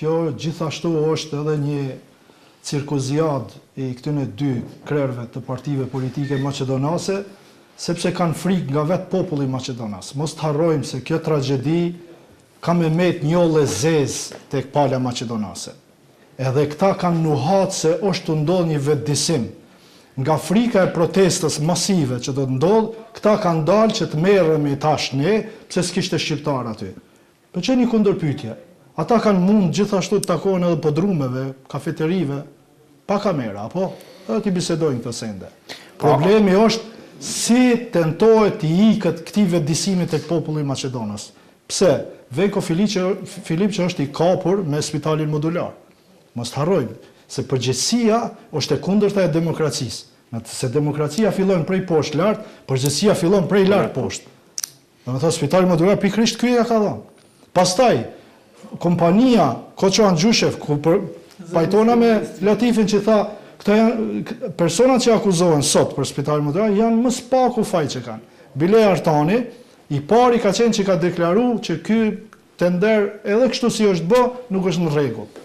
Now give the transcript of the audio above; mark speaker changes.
Speaker 1: kjo gjithashtu është edhe një cirkuziad i këtyne dy krerëve të partive politike maqedonase, sepse kanë frikë nga vetë populli maqedonas. Mos të harrojmë se kjo tragjedi ka me met njolle zezë tek pala maqedonase. Edhe këta kanë nuhat se është të ndodhë një vetëdisim. Nga frika e protestës masive që do të ndodhë, këta kanë dalë që të merremi tash ne, pse s'kishte shqiptar aty. Për që një kundërpytje, ata kanë mund gjithashtu të takohen edhe podrumeve, kafeterive, pa kamera, apo? Edhe t'i bisedojnë këtë sende. Problemi është si tentohet t'i ikët këtij vetëdisimit tek populli i Maqedonës. Pse? Veko Filip që është i kapur me spitalin modular. Mos të harrojmë, se përgjegjësia është e kundërta e demokracisë. Se demokracia fillon prej poshtë lart, përgjegjësia fillon prej lart poshtë. Domethënë spitali modular pikërisht ky ja ka dhënë. Pastaj kompania Koçoan Xhushev ku pajtona me Latifin që tha, këta janë personat që akuzohen sot për spitalin modular janë më spaku faj që kanë. Bile Artani, i pari ka qenë që ka deklaruar që ky tender edhe kështu si është bë, nuk është në rregull.